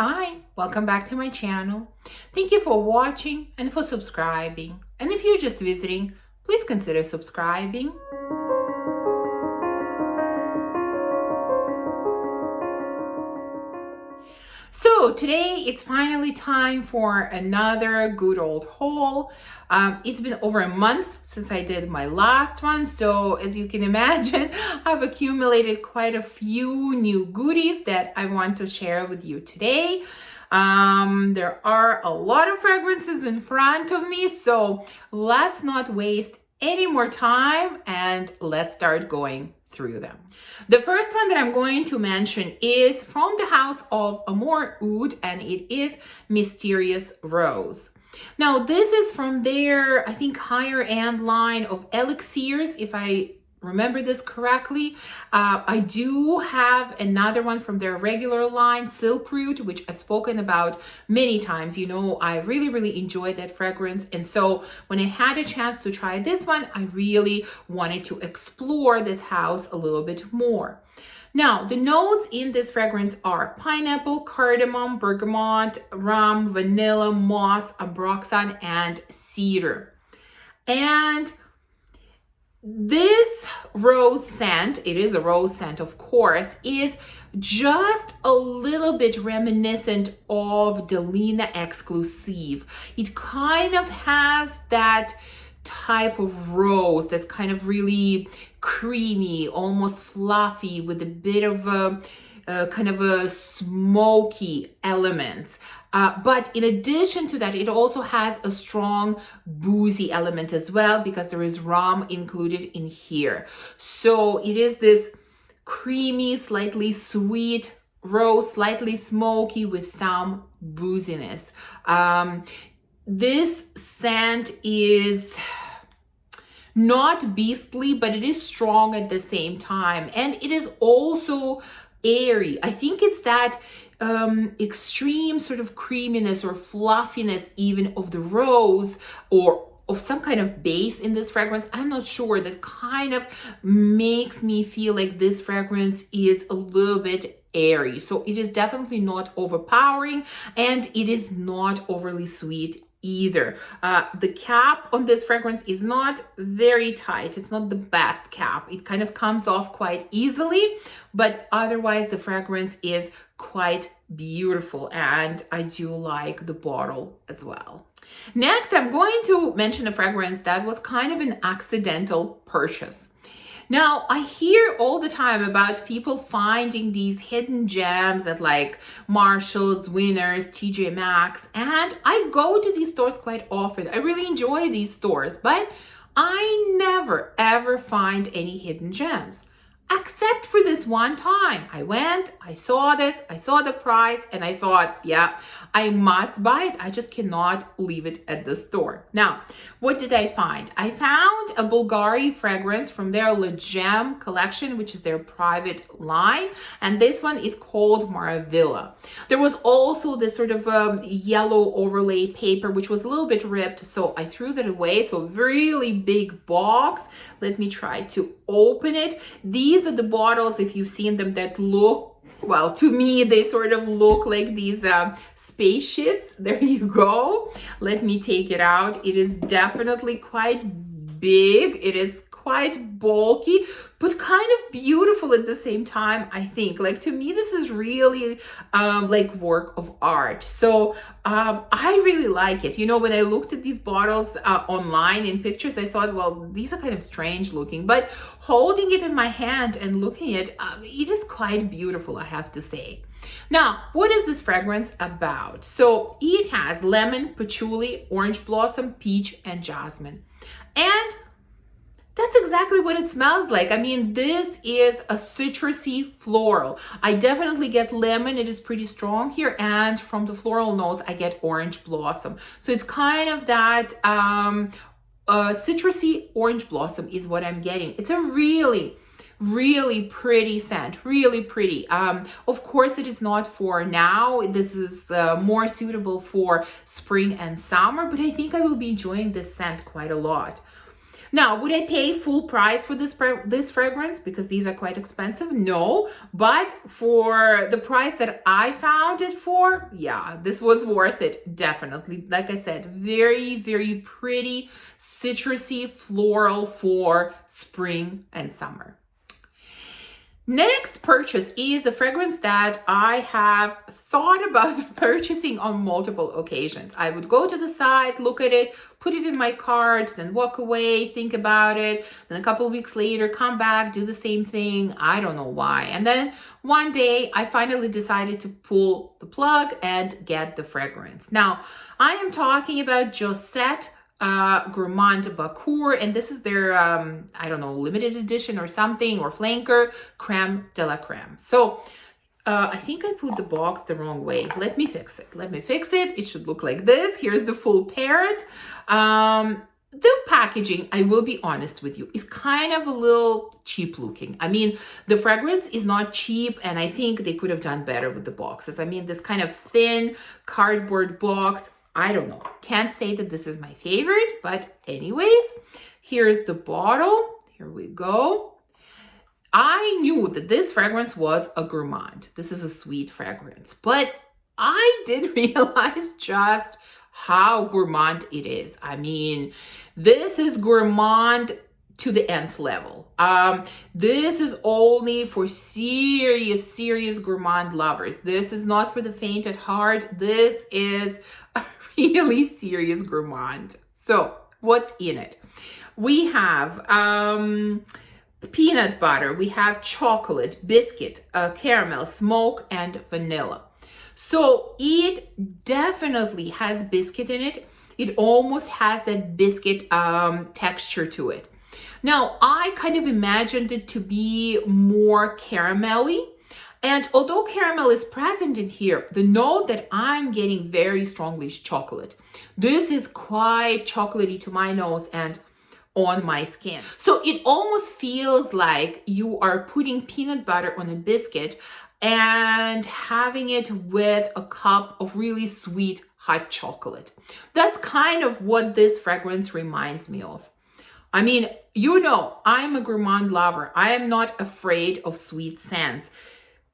Hi, welcome back to my channel. Thank you for watching and for subscribing. And if you're just visiting, please consider subscribing. So today it's finally time for another good old haul. It's been over a month since I did my last one, so as you can imagine, I've accumulated quite a few new goodies that I want to share with you today. There are a lot of fragrances in front of me, so let's not waste any more time and let's start going through them. The first one that I'm going to mention is from the house of Amouroud, and it is Mysrious Rose. Now this is from their, I think, higher end line of elixirs, if I remember this correctly. I do have another one from their regular line, Silk Root, which I've spoken about many times. You know, I really enjoyed that fragrance. And so when I had a chance to try this one, I really wanted to explore this house a little bit more. Now, the notes in this fragrance are pineapple, cardamom, bergamot, rum, vanilla, moss, ambroxan, and cedar. And this rose scent, it is a rose scent, of course, is just a little bit reminiscent of Delina Exclusive. It kind of has that type of rose that's kind of really creamy, almost fluffy, with a bit of a kind of a smoky element. But in addition to that, it also has a strong boozy element as well, because there is rum included in here. So it is this creamy, slightly sweet rose, slightly smoky with some booziness. This scent is not beastly, but it is strong at the same time. And it is also airy. I think it's that extreme sort of creaminess or fluffiness even of the rose, or of some kind of base in this fragrance. I'm not sure, that kind of makes me feel like this fragrance is a little bit airy. So it is definitely not overpowering, and it is not overly sweet either. The cap on this fragrance is not very tight. It's not the best cap. It kind of comes off quite easily, but otherwise the fragrance is quite beautiful, and I do like the bottle as well. Next, I'm going to mention a fragrance that was kind of an accidental purchase. Now, I hear all the time about people finding these hidden gems at like Marshall's, Winners, TJ Maxx, and I go to these stores quite often. I really enjoy these stores, but I never ever find any hidden gems. Except for this one time. I went, I saw this, I saw the price, and I thought, yeah, I must buy it. I just cannot leave it at the store. Now, what did I find? I found a Bulgari fragrance from their Le Gem collection, which is their private line. And this one is called Maravilla. There was also this sort of yellow overlay paper, which was a little bit ripped. So I threw that away. So really big box. Let me try to open it. These are the bottles, if you've seen them, that look, well, to me, they sort of look like these spaceships. There you go. Let me take it out. It is definitely quite big. It is quite bulky, but kind of beautiful at the same time, I think. Like, to me, this is really like work of art. So I really like it. You know, when I looked at these bottles online in pictures, I thought, well, these are kind of strange looking, but holding it in my hand and looking at it, it is quite beautiful, I have to say. Now, what is this fragrance about? So it has lemon, patchouli, orange blossom, peach, and jasmine. And that's exactly what it smells like. I mean, this is a citrusy floral. I definitely get lemon. It is pretty strong here. And from the floral notes, I get orange blossom. So it's kind of that citrusy orange blossom is what I'm getting. It's a really pretty scent, really pretty. Of course, it is not for now. This is more suitable for spring and summer, but I think I will be enjoying this scent quite a lot. Now, would I pay full price for this fragrance? Because these are quite expensive? No, but for the price that I found it for, yeah, this was worth it, definitely. Like I said, very, very pretty, citrusy, floral for spring and summer. Next purchase is a fragrance that I have thought about purchasing on multiple occasions. I would go to the site, look at it, put it in my cart, then walk away, think about it. Then a couple of weeks later, come back, do the same thing. I don't know why. And then one day I finally decided to pull the plug and get the fragrance. Now, I am talking about Jousset Gourmand Bakhoor, and this is their I don't know, limited edition or something, or flanker, Crème de la Crème. So I think I put the box the wrong way. Let me fix it. It should look like this. Here's the full parrot. The packaging, I will be honest with you, is kind of a little cheap looking. I mean, the fragrance is not cheap, and I think they could have done better with the boxes. I mean, this kind of thin cardboard box, I don't know. Can't say that this is my favorite, but anyways, here's the bottle. Here we go. I knew that this fragrance was a gourmand. This is a sweet fragrance, but I didn't realize just how gourmand it is. I mean, this is gourmand to the nth level. This is only for serious gourmand lovers. This is not for the faint at heart. This is a really serious gourmand. So what's in it? We have peanut butter, we have chocolate, biscuit, caramel, smoke, and vanilla. So it definitely has biscuit in it. It almost has that biscuit texture to it. Now, I kind of imagined it to be more caramelly. And although caramel is present in here, the note that I'm getting very strongly is chocolate. This is quite chocolatey to my nose and on my skin. So it almost feels like you are putting peanut butter on a biscuit and having it with a cup of really sweet hot chocolate. That's kind of what this fragrance reminds me of. I mean, you know, I'm a gourmand lover. I am not afraid of sweet scents.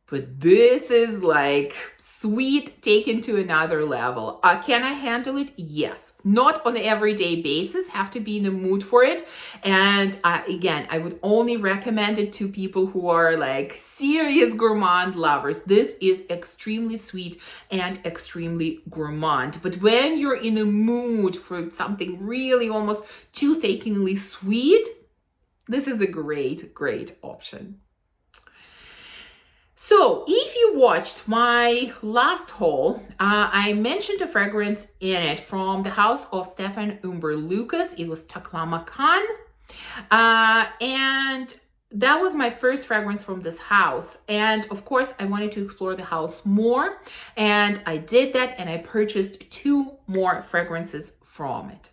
But this is like sweet taken to another level. Can I handle it? Yes. Not on an everyday basis, have to be in the mood for it. And again, I would only recommend it to people who are like serious gourmand lovers. This is extremely sweet and extremely gourmand. But when you're in a mood for something really almost tooth-achingly sweet, this is a great option. So if you watched my last haul, I mentioned a fragrance in it from the house of Stephan Lucas. It was Taklamakan. And that was my first fragrance from this house. And of course, I wanted to explore the house more. And I did that, and I purchased 2 more fragrances from it.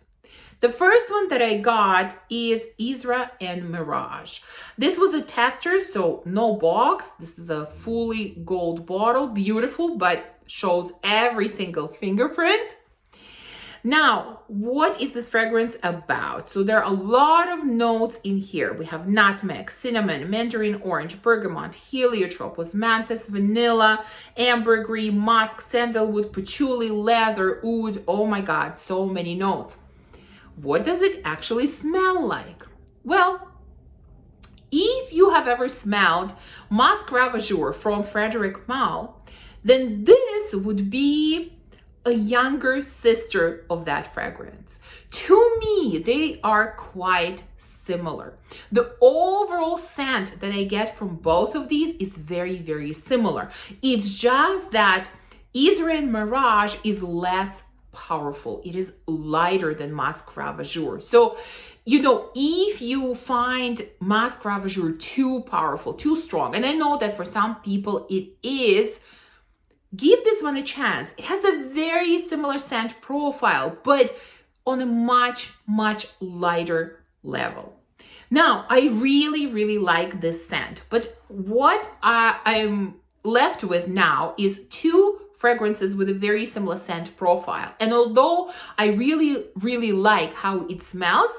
The first one that I got is Isra and Mirage. This was a tester, so no box. This is a fully gold bottle, beautiful, but shows every single fingerprint. Now, what is this fragrance about? So there are a lot of notes in here. We have nutmeg, cinnamon, mandarin orange, bergamot, heliotrope, osmanthus, vanilla, ambergris, musk, sandalwood, patchouli, leather, oud. Oh my God, so many notes. What does it actually smell like? Well, if you have ever smelled Masque Ravageur from Frédéric Malle, then this would be a younger sister of that fragrance. To me, they are quite similar. The overall scent that I get from both of these is very similar. It's just that Isra and Mirage is less powerful. It is lighter than Masque Ravageur. So, you know, if you find Masque Ravageur too powerful, too strong, and I know that for some people it is, give this one a chance. It has a very similar scent profile, but on a much lighter level. Now, I really like this scent, but what I'm left with now is 2 fragrances with a very similar scent profile. And although I really like how it smells,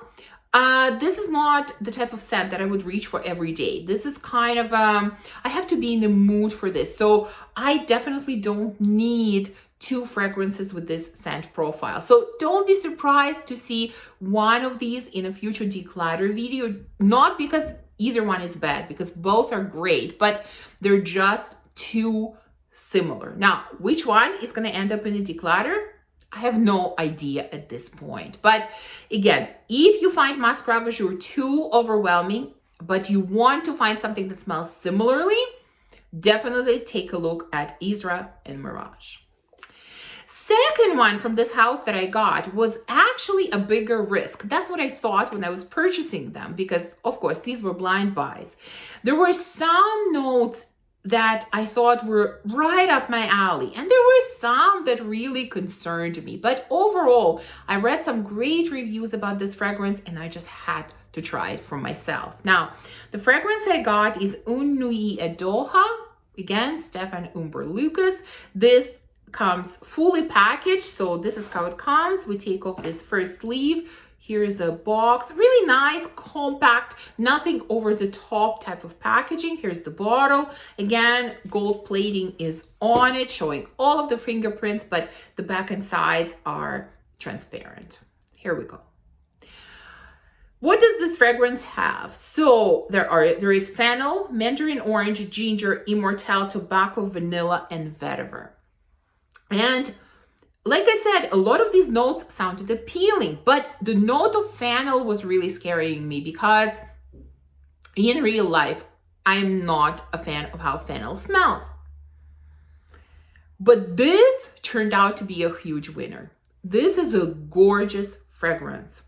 This is not the type of scent that I would reach for every day. This is kind of, I have to be in the mood for this. So I definitely don't need 2 fragrances with this scent profile. So don't be surprised to see one of these in a future declutter video, not because either one is bad, because both are great, but they're just too similar. Now, which one is going to end up in a declutter? I have no idea at this point. But again, if you find Masque Ravageur too overwhelming, but you want to find something that smells similarly, definitely take a look at Isra and Mirage. Second one from this house that I got was actually a bigger risk. That's what I thought when I was purchasing them, because of course these were blind buys. There were some notes that I thought were right up my alley, and there were some that really concerned me. But overall, I read some great reviews about this fragrance and I just had to try it for myself. Now, the fragrance I got is Une Nuit at Doha. Again, Stephan Humbert Lucas. This comes fully packaged, so this is how it comes. We take off this first sleeve. Here's a box, really nice, compact, nothing over the top type of packaging. Here's the bottle. Again, gold plating is on it, showing all of the fingerprints, but the back and sides are transparent. Here we go. What does this fragrance have? So there is fennel, mandarin orange, ginger, immortelle, tobacco, vanilla, and vetiver. And like I said, a lot of these notes sounded appealing, but the note of fennel was really scaring me because in real life, I am not a fan of how fennel smells. But this turned out to be a huge winner. This is a gorgeous fragrance.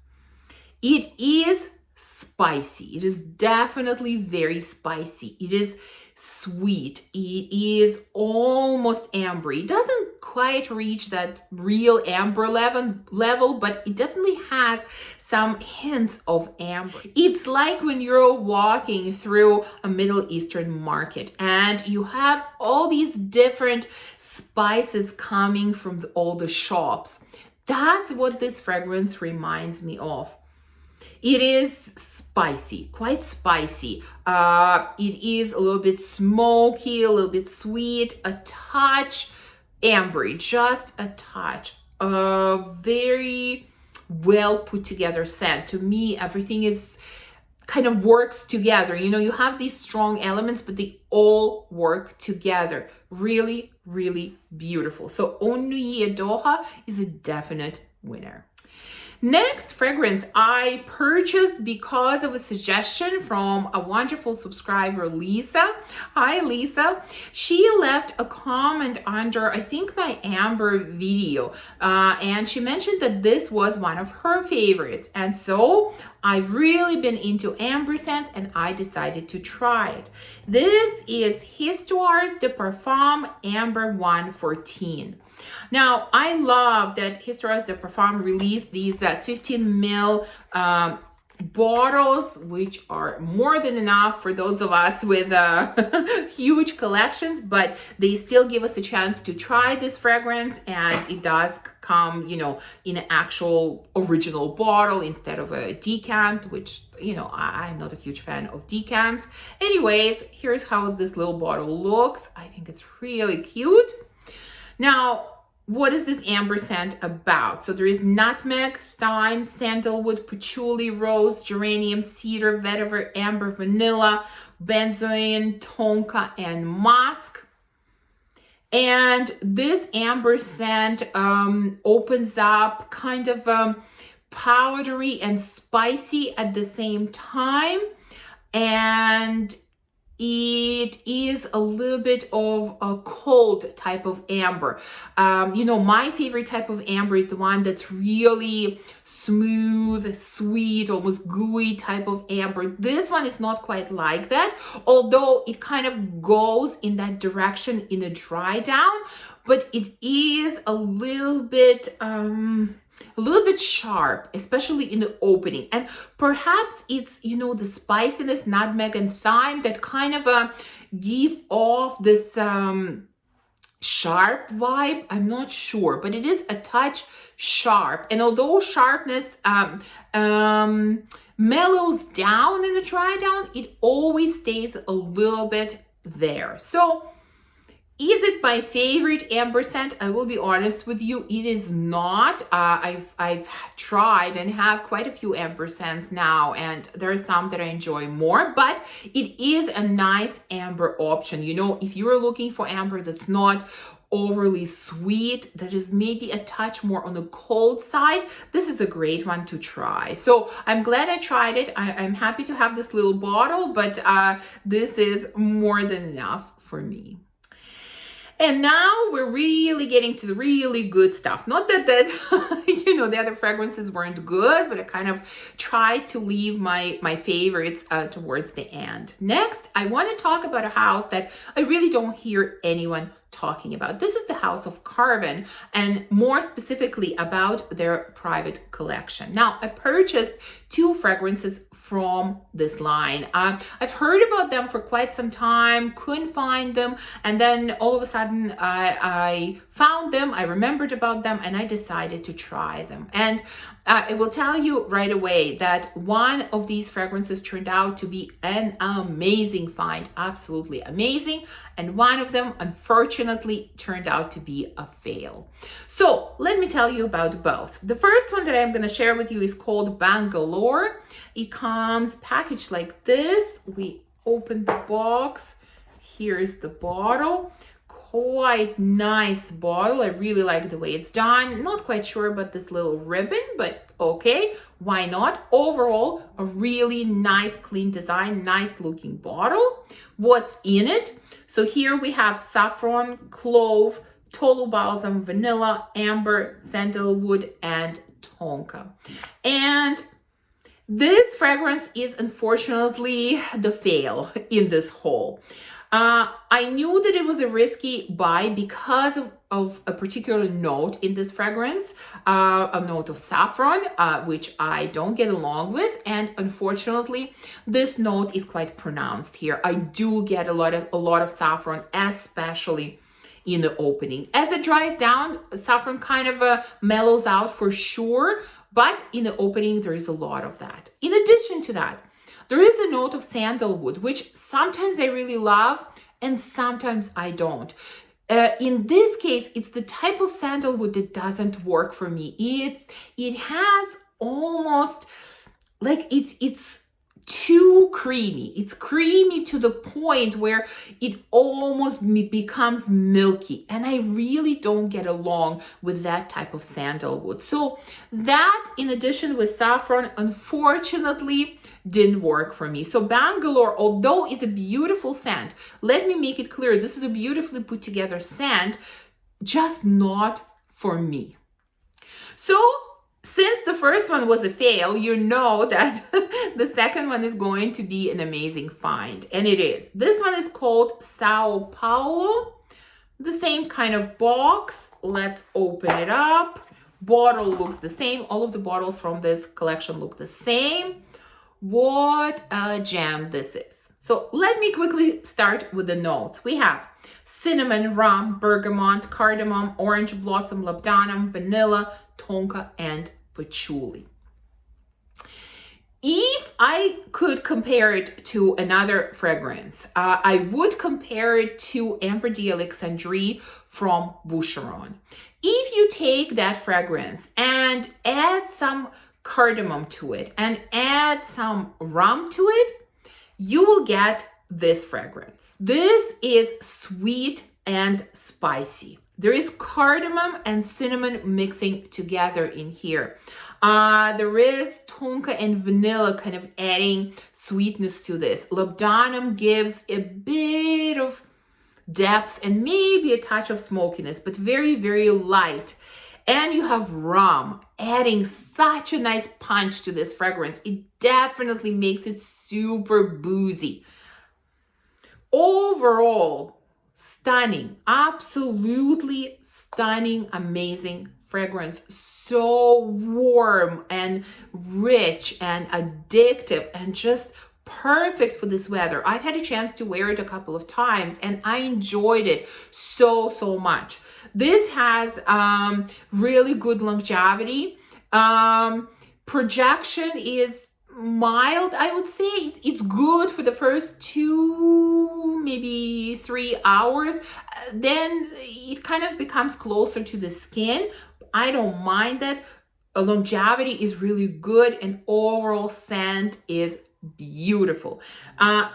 It is spicy. It is definitely very spicy. It is sweet. It is almost ambery. It doesn't quite reach that real amber level, but it definitely has some hints of amber. It's like when you're walking through a Middle Eastern market and you have all these different spices coming from all the shops. That's what this fragrance reminds me of. It is spicy, quite spicy. It is a little bit smoky, a little bit sweet, a touch ambery, just a touch. A very well put together scent. To me, everything is kind of works together. You know, you have these strong elements, but they all work together. Really, really beautiful. So Une Nuit at Doha is a definite winner. Next fragrance I purchased because of a suggestion from a wonderful subscriber, Lisa. Hi, Lisa. She left a comment under, I think, my Amber video, and she mentioned that this was one of her favorites. And so I've really been into amber scents and I decided to try it. This is Histoires de Parfum Amber 114. Now, I love that Histoires de Parfum released these 15 ml bottles, which are more than enough for those of us with huge collections, but they still give us a chance to try this fragrance, and it does come, you know, in an actual original bottle instead of a decant, which, you know, I'm not a huge fan of decants. Anyways, here's how this little bottle looks. I think it's really cute. Now, what is this amber scent about? So there is nutmeg, thyme, sandalwood, patchouli, rose, geranium, cedar, vetiver, amber, vanilla, benzoin, tonka, and musk. And this amber scent opens up kind of powdery and spicy at the same time. And it is a little bit of a cold type of amber. You know, my favorite type of amber is the one that's really smooth, sweet, almost gooey type of amber. This one is not quite like that, although it kind of goes in that direction in a dry down, but it is a little bit sharp, especially in the opening. And perhaps it's, you know, the spiciness, nutmeg and thyme that kind of give off this sharp vibe. I'm not sure, but it is a touch sharp. And although sharpness mellows down in the dry down, it always stays a little bit there. So is it my favorite amber scent? I will be honest with you, it is not. I've tried and have quite a few amber scents now, and there are some that I enjoy more, but it is a nice amber option. You know, if you're looking for amber that's not overly sweet, that is maybe a touch more on the cold side, this is a great one to try. So I'm glad I tried it. I'm happy to have this little bottle, but this is more than enough for me. And now we're really getting to the really good stuff. Not that you know, the other fragrances weren't good, but I kind of tried to leave my favorites towards the end. Next, I want to talk about a house that I really don't hear anyone talking about. This is the house of Carven, and more specifically about their private collection. Now, I purchased 2 fragrances from this line. I've heard about them for quite some time, couldn't find them, and then all of a sudden I found them, I remembered about them, and I decided to try them. And I will tell you right away that one of these fragrances turned out to be an amazing find, absolutely amazing, and one of them unfortunately turned out to be a fail. So let me tell you about both. The first one that I'm going to share with you is called Bengalore. It comes packaged like this. We open the box. Here's the bottle. Quite nice bottle. I really like the way it's done. Not quite sure about this little ribbon, but okay, why not? Overall, a really nice, clean design, nice looking bottle. What's in it? So here we have saffron, clove, tolu balsam, vanilla, amber, sandalwood, and tonka. And this fragrance is unfortunately the fail in this haul. I knew that it was a risky buy because of a particular note in this fragrance, a note of saffron, which I don't get along with. And unfortunately, this note is quite pronounced here. I do get a lot of saffron, especially in the opening. As it dries down, saffron kind of mellows out for sure, but in the opening, there is a lot of that. In addition to that, there is a note of sandalwood, which sometimes I really love and sometimes I don't. In this case, it's the type of sandalwood that doesn't work for me. It has almost like it's too creamy. It's creamy to the point where it almost becomes milky, and I really don't get along with that type of sandalwood. So that, in addition with saffron, unfortunately didn't work for me. So Bengalore, although is a beautiful scent, let me make it clear, this is a beautifully put together scent, just not for me. So since the first one was a fail, you know that the second one is going to be an amazing find. And it is. This one is called Sao Paulo. The same kind of box. Let's open it up. Bottle looks the same. All of the bottles from this collection look the same. What a gem this is. So let me quickly start with the notes. We have cinnamon, rum, bergamot, cardamom, orange blossom, labdanum, vanilla, tonka, and patchouli. If I could compare it to another fragrance, I would compare it to Amber d'Alexandrie from Boucheron. If you take that fragrance and add some cardamom to it and add some rum to it, you will get this fragrance. This is sweet and spicy. There is cardamom and cinnamon mixing together in here. There is tonka and vanilla kind of adding sweetness to this. Labdanum gives a bit of depth and maybe a touch of smokiness, but very, very light. And you have rum adding such a nice punch to this fragrance. It definitely makes it super boozy. Overall, stunning, absolutely stunning, amazing fragrance. So warm and rich and addictive and just perfect for this weather. I've had a chance to wear it a couple of times and I enjoyed it so much. This has really good longevity. Projection is mild, I would say. It's good for the first 2, maybe 3 hours. Then it kind of becomes closer to the skin. I don't mind that. Longevity is really good and overall scent is beautiful.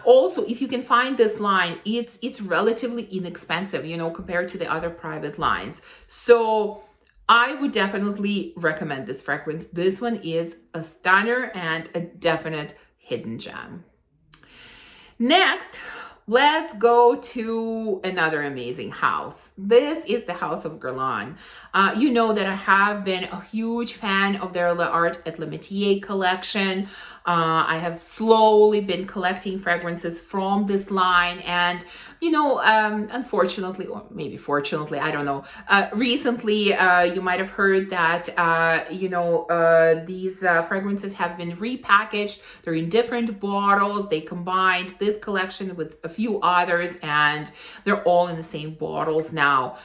Also, if you can find this line, it's relatively inexpensive, you know, compared to the other private lines. So I would definitely recommend this fragrance. This one is a stunner and a definite hidden gem. Next, let's go to another amazing house. This is the house of Guerlain. You know that I have been a huge fan of their L'Art et Le Métier collection. I have slowly been collecting fragrances from this line, and you know, unfortunately, or maybe fortunately, I don't know, recently you might have heard that you know, these fragrances have been repackaged. They're in different bottles. They combined this collection with a few others and they're all in the same bottles now.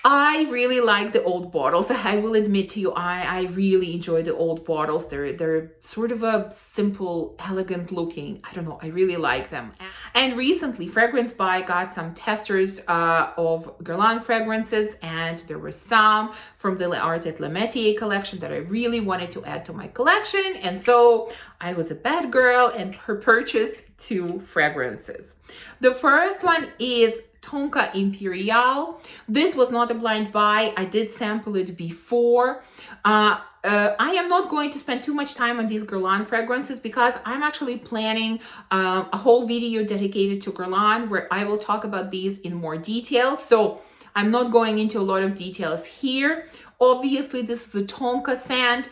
I really like the old bottles. I will admit to you, I really enjoy the old bottles. They're sort of a simple, elegant looking. I don't know, I really like them. And recently, Fragrance Buy got some testers of Guerlain fragrances, and there were some from the L'Art et Le Métier collection that I really wanted to add to my collection. And so I was a bad girl and purchased 2 fragrances. The first one is Tonka Imperiale. This was not a blind buy. I did sample it before. I am not going to spend too much time on these Guerlain fragrances because I'm actually planning a whole video dedicated to Guerlain where I will talk about these in more detail. So I'm not going into a lot of details here. Obviously, this is a Tonka scent.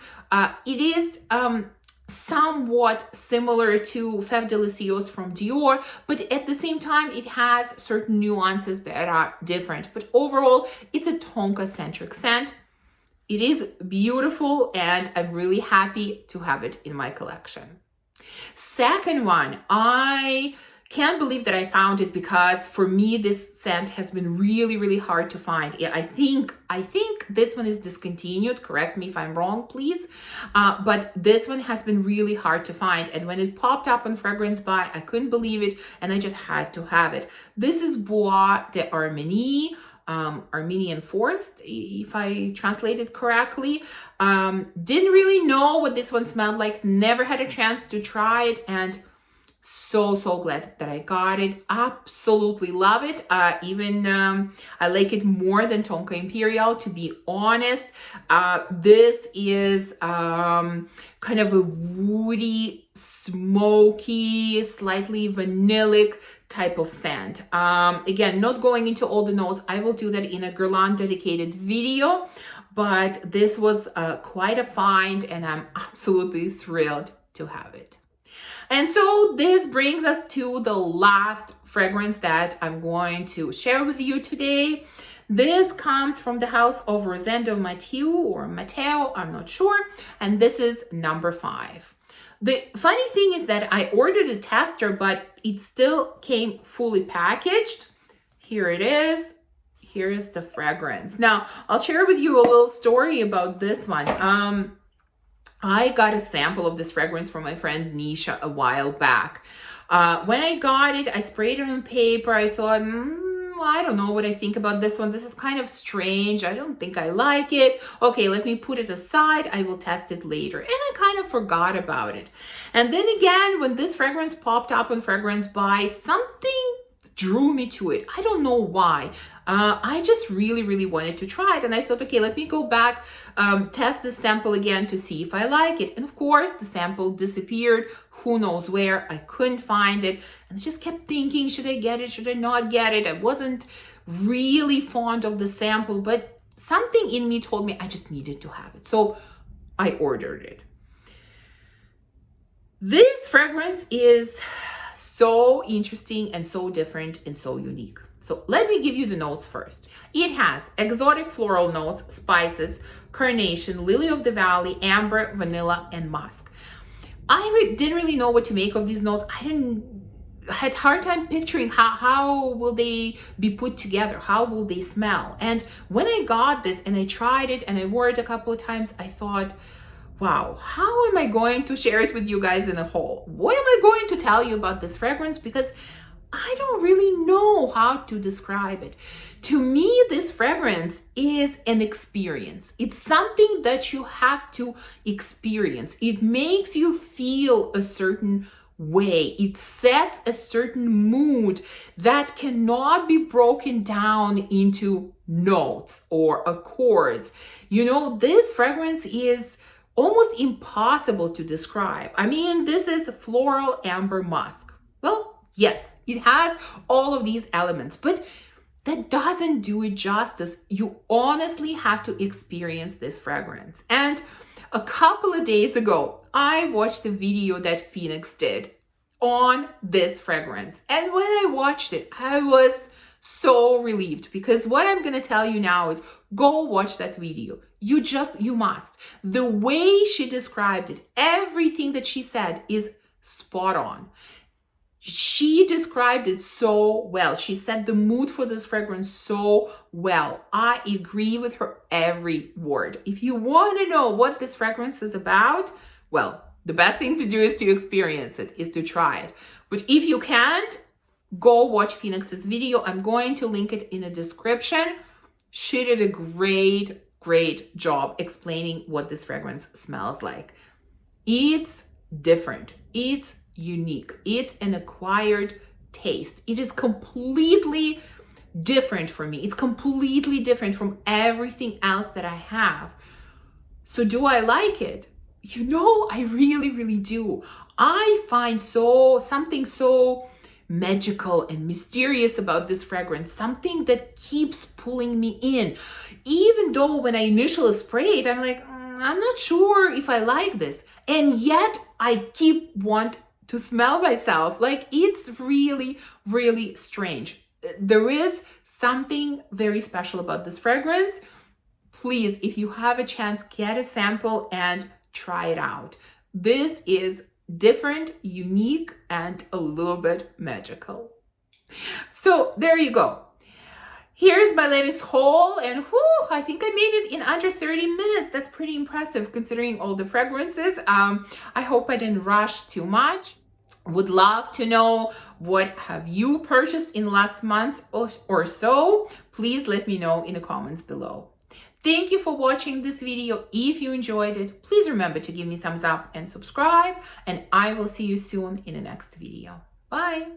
It is somewhat similar to Fève Délicieuse from Dior, but at the same time, it has certain nuances that are different. But overall, it's a Tonka-centric scent. It is beautiful, and I'm really happy to have it in my collection. Second one, I can't believe that I found it because for me, this scent has been really hard to find. Yeah, I think this one is discontinued. Correct me if I'm wrong, please. But this one has been really hard to find. And when it popped up on Fragrance Buy, I couldn't believe it. And I just had to have it. This is Bois de Arménie. Armenian forest, if I translate it correctly. Didn't really know what this one smelled like. Never had a chance to try it. And so glad that I got it. Absolutely love it. Even I like it more than Tonka Imperiale, to be honest. This is kind of a woody, smoky, slightly vanillic type of scent. Again, not going into all the notes. I will do that in a Guerlain dedicated video, but this was quite a find and I'm absolutely thrilled to have it. And so this brings us to the last fragrance that I'm going to share with you today. This comes from the house of Rosendo Mateu or Mateo, I'm not sure. And this is number 5. The funny thing is that I ordered a tester, but it still came fully packaged. Here it is. Here is the fragrance. Now, I'll share with you a little story about this one. I got a sample of this fragrance from my friend Nisha a while back. When I got it, I sprayed it on paper. I thought, I don't know what I think about this one. This is kind of strange. I don't think I like it. Okay, let me put it aside. I will test it later. And I kind of forgot about it. And then again, when this fragrance popped up on Fragrance Buy, something drew me to it. I don't know why. I just really wanted to try it. And I thought, okay, let me go back, test the sample again to see if I like it. And of course, the sample disappeared. Who knows where? I couldn't find it. And I just kept thinking, should I get it? Should I not get it? I wasn't really fond of the sample, but something in me told me I just needed to have it. So I ordered it. This fragrance is so interesting and so different and so unique. So let me give you the notes first. It has exotic floral notes, spices, carnation, lily of the valley, amber, vanilla, and musk. didn't really know what to make of these notes. I had hard time picturing how will they be put together, how will they smell. And when I got this and I tried it and I wore it a couple of times, I thought, wow, how am I going to share it with you guys in a whole? What am I going to tell you about this fragrance? Because I don't really know how to describe it. To me, this fragrance is an experience. It's something that you have to experience. It makes you feel a certain way. It sets a certain mood that cannot be broken down into notes or accords. You know, this fragrance is almost impossible to describe. I mean, this is floral amber musk. Well, yes, it has all of these elements, but that doesn't do it justice. You honestly have to experience this fragrance. And a couple of days ago, I watched a video that Phoenix did on this fragrance. And when I watched it, I was so relieved, because what I'm going to tell you now is go watch that video. You must. The way she described it, everything that she said is spot on. She described it so well. She set the mood for this fragrance so well. I agree with her every word. If you want to know what this fragrance is about, well, the best thing to do is to experience it, is to try it. But if you can't, go watch Phoenix's video. I'm going to link it in the description. She did a great job explaining what this fragrance smells like. It's different. It's unique. It's an acquired taste. It is completely different for me. It's completely different from everything else that I have. So do I like it? You know, I really do. I find something so magical and mysterious about this fragrance, something that keeps pulling me in. Even though when I initially sprayed, I'm like, I'm not sure if I like this. And yet I keep want to smell myself. Like, it's really strange. There is something very special about this fragrance. Please, if you have a chance, get a sample and try it out. This is different, unique, and a little bit magical. So there you go. Here's my latest haul, and I think I made it in under 30 minutes. That's pretty impressive considering all the fragrances. I hope I didn't rush too much. Would love to know what have you purchased in the last month or so. Please let me know in the comments below. Thank you for watching this video. If you enjoyed it, please remember to give me a thumbs up and subscribe, and I will see you soon in the next video. Bye.